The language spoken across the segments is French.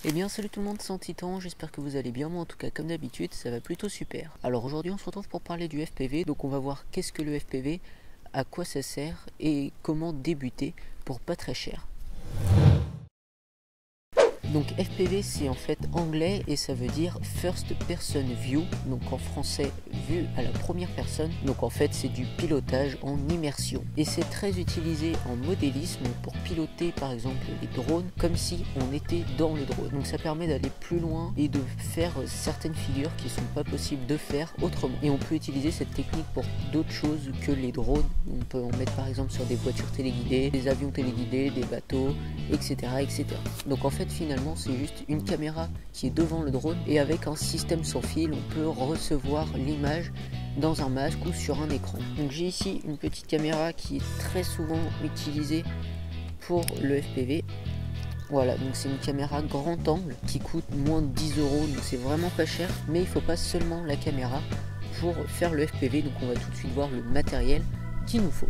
Eh bien salut tout le monde, c'est Titan, j'espère que vous allez bien, moi en tout cas comme d'habitude ça va plutôt super. Alors aujourd'hui on se retrouve pour parler du FPV, donc on va voir qu'est-ce que le FPV, à quoi ça sert et comment débuter pour pas très cher. Donc FPV c'est en fait anglais et ça veut dire First Person View, donc en français vue à la première personne. Donc en fait c'est du pilotage en immersion et c'est très utilisé en modélisme pour piloter par exemple les drones comme si on était dans le drone. Donc ça permet d'aller plus loin et de faire certaines figures qui sont pas possibles de faire autrement. Et on peut utiliser cette technique pour d'autres choses que les drones. On peut en mettre par exemple sur des voitures téléguidées, des avions téléguidés, des bateaux, etc. etc. Donc en fait finalement c'est juste une caméra qui est devant le drone et avec un système sans fil on peut recevoir l'image dans un masque ou sur un écran. Donc j'ai ici une petite caméra qui est très souvent utilisée pour le FPV. Voilà, donc c'est une caméra grand angle qui coûte moins de 10 €, donc c'est vraiment pas cher, mais il faut pas seulement la caméra pour faire le FPV, donc on va tout de suite voir le matériel qu'il nous faut.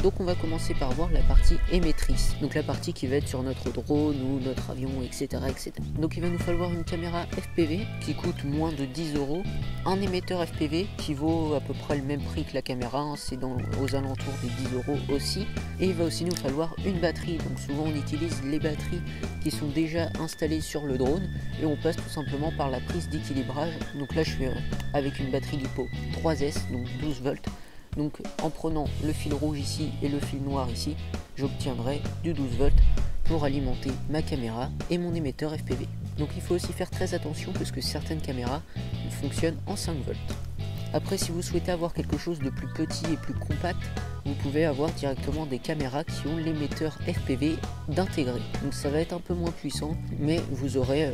Donc on va commencer par voir la partie émettrice, donc la partie qui va être sur notre drone ou notre avion, etc. etc. Donc il va nous falloir une caméra FPV qui coûte moins de 10 €, un émetteur FPV qui vaut à peu près le même prix que la caméra, hein, c'est aux alentours des 10 € aussi, et il va aussi nous falloir une batterie. Donc souvent on utilise les batteries qui sont déjà installées sur le drone et on passe tout simplement par la prise d'équilibrage. Donc là je suis avec une batterie LiPo 3S, donc 12 volts. Donc en prenant le fil rouge ici et le fil noir ici, j'obtiendrai du 12 volts pour alimenter ma caméra et mon émetteur FPV. Donc il faut aussi faire très attention parce que certaines caméras fonctionnent en 5 volts. Après si vous souhaitez avoir quelque chose de plus petit et plus compact, vous pouvez avoir directement des caméras qui ont l'émetteur FPV d'intégrer. Donc ça va être un peu moins puissant mais vous aurez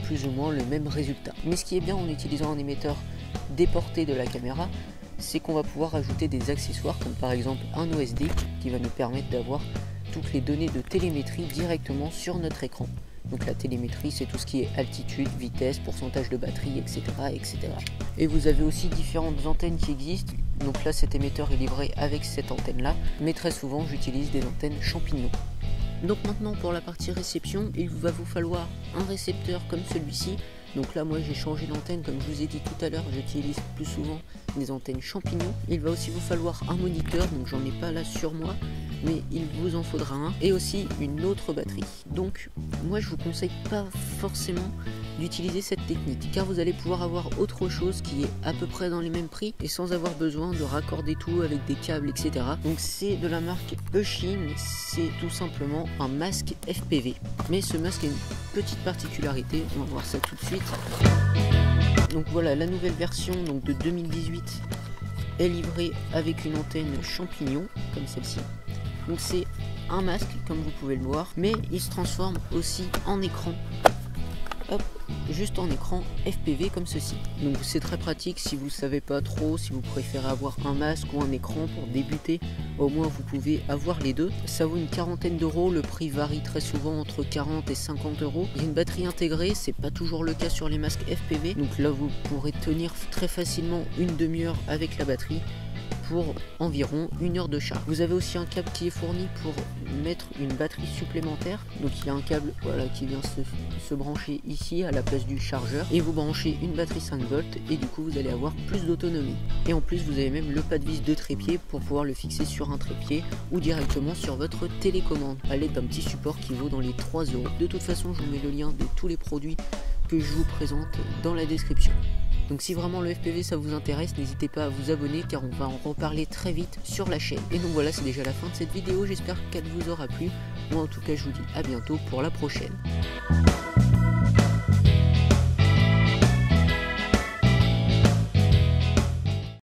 plus ou moins le même résultat. Mais ce qui est bien en utilisant un émetteur déporté de la caméra, c'est qu'on va pouvoir ajouter des accessoires comme par exemple un OSD qui va nous permettre d'avoir toutes les données de télémétrie directement sur notre écran. Donc la télémétrie c'est tout ce qui est altitude, vitesse, pourcentage de batterie, etc. etc. Et vous avez aussi différentes antennes qui existent. Donc là cet émetteur est livré avec cette antenne là, mais très souvent j'utilise des antennes champignons. Donc maintenant pour la partie réception, il va vous falloir un récepteur comme celui-ci. Donc là moi j'ai changé d'antenne, comme je vous ai dit tout à l'heure, j'utilise plus souvent des antennes champignons. Il va aussi vous falloir un moniteur, donc j'en ai pas là sur moi, mais il vous en faudra un, et aussi une autre batterie. Donc moi je vous conseille pas forcément d'utiliser cette technique, car vous allez pouvoir avoir autre chose qui est à peu près dans les mêmes prix et sans avoir besoin de raccorder tout avec des câbles, etc. Donc c'est de la marque Eushin, c'est tout simplement un masque FPV. Mais ce masque a une petite particularité, on va voir ça tout de suite. Donc voilà, la nouvelle version donc de 2018 est livrée avec une antenne champignon comme celle-ci. Donc c'est un masque comme vous pouvez le voir, mais il se transforme aussi en écran. Hop, juste en écran FPV comme ceci. Donc c'est très pratique si vous ne savez pas trop, si vous préférez avoir un masque ou un écran pour débuter, au moins vous pouvez avoir les deux. Ça vaut une quarantaine d'euros, le prix varie très souvent entre 40 et 50 €. Il y a une batterie intégrée, c'est pas toujours le cas sur les masques FPV, donc là vous pourrez tenir très facilement une demi-heure avec la batterie pour environ 1 heure de charge. Vous avez aussi un câble qui est fourni pour mettre une batterie supplémentaire. Donc il y a un câble voilà, qui vient se brancher ici à la place du chargeur et vous branchez une batterie 5 volts et du coup vous allez avoir plus d'autonomie. Et en plus vous avez même le pas de vis de trépied pour pouvoir le fixer sur un trépied ou directement sur votre télécommande à l'aide d'un petit support qui vaut dans les 3 €. De toute façon je vous mets le lien de tous les produits que je vous présente dans la description. Donc si vraiment le FPV ça vous intéresse, n'hésitez pas à vous abonner car on va en reparler très vite sur la chaîne. Et donc voilà, c'est déjà la fin de cette vidéo, j'espère qu'elle vous aura plu. Moi en tout cas je vous dis à bientôt pour la prochaine.